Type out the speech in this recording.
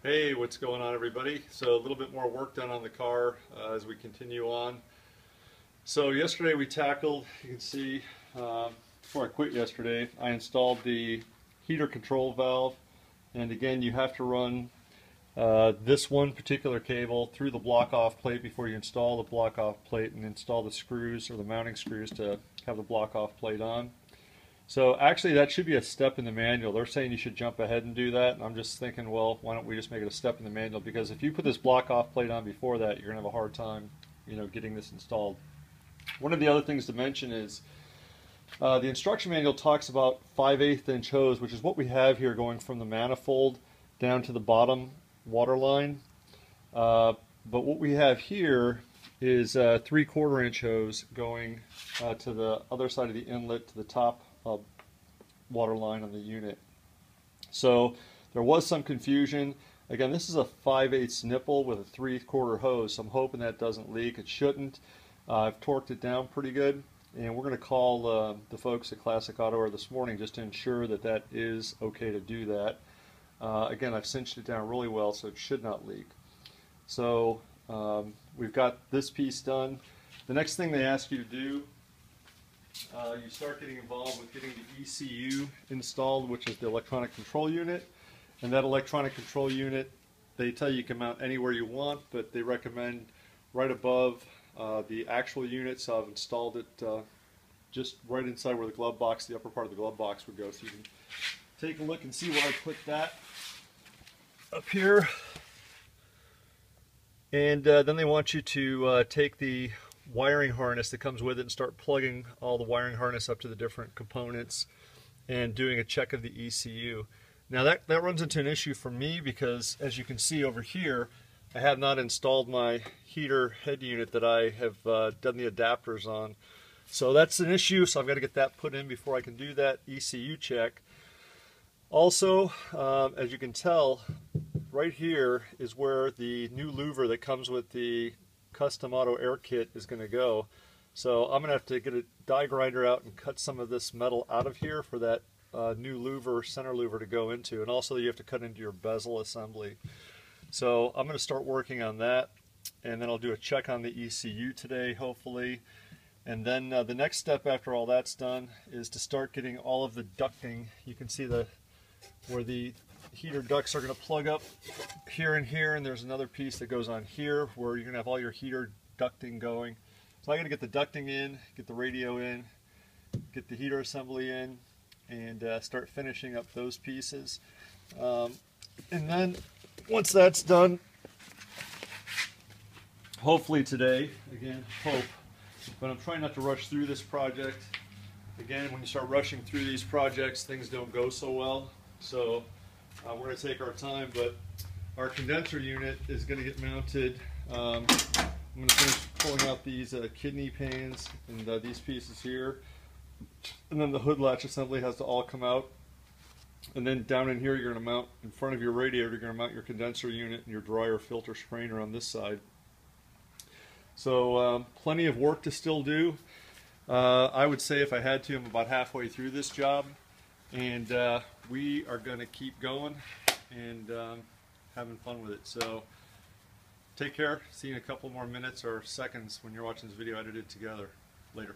Hey, what's going on, everybody? So a little bit more work done on the car as we continue on. So yesterday we tackled, you can see, before I quit yesterday, I installed the heater control valve. And again, you have to run this one particular cable through the block-off plate before you install the block-off plate and install the screws or the mounting screws to have the block-off plate on. So actually that should be a step in the manual. They're saying you should jump ahead and do that, and I'm just thinking, well, why don't we just make it a step in the manual, because if you put this block-off plate on before that, you're going to have a hard time, getting this installed. One of the other things to mention is the instruction manual talks about 5/8 inch hose, which is what we have here going from the manifold down to the bottom water line. But what we have here is 3/4 inch hose going to the other side of the inlet to the top water line on the unit. So there was some confusion. Again, this is a 5/8 nipple with a 3/4 hose, so I'm hoping that doesn't leak. It shouldn't. I've torqued it down pretty good, and we're going to call the folks at Classic Auto Ware this morning just to ensure that that is okay to do that. Again, I've cinched it down really well, so it should not leak. So we've got this piece done. The next thing they ask you to do, you start getting involved with getting the ECU installed, which is the electronic control unit. And that electronic control unit, they tell you can mount anywhere you want, but they recommend right above the actual unit. So I've installed it just right inside where the glove box, the upper part of the glove box would go. So you can take a look and see where I put that up here. And then they want you to take the wiring harness that comes with it and start plugging all the wiring harness up to the different components and doing a check of the ECU. Now that runs into an issue for me because, as you can see over here, I have not installed my heater head unit that I have done the adapters on. So that's an issue, so I've got to get that put in before I can do that ECU check. Also, as you can tell, right here is where the new louver that comes with the custom auto air kit is going to go. So I'm going to have to get a die grinder out and cut some of this metal out of here for that new louver, center louver, to go into. And also you have to cut into your bezel assembly. So I'm going to start working on that, and then I'll do a check on the ECU today, hopefully. And then the next step after all that's done is to start getting all of the ducting. You can see where the heater ducts are going to plug up here and here, and there's another piece that goes on here where you're going to have all your heater ducting going. So I got to get the ducting in, get the radio in, get the heater assembly in, and start finishing up those pieces. And then once that's done, hopefully today, again, hope, but I'm trying not to rush through this project. Again, when you start rushing through these projects, things don't go so well. So we're going to take our time, but our condenser unit is going to get mounted. I'm going to finish pulling out these kidney pans and these pieces here. And then the hood latch assembly has to all come out. And then down in here, you're going to mount, in front of your radiator, you're going to mount your condenser unit and your dryer filter strainer on this side. So plenty of work to still do. I would say if I had to, I'm about halfway through this job. And we are going to keep going and having fun with it. So take care. See you in a couple more minutes or seconds when you're watching this video edited together. Later.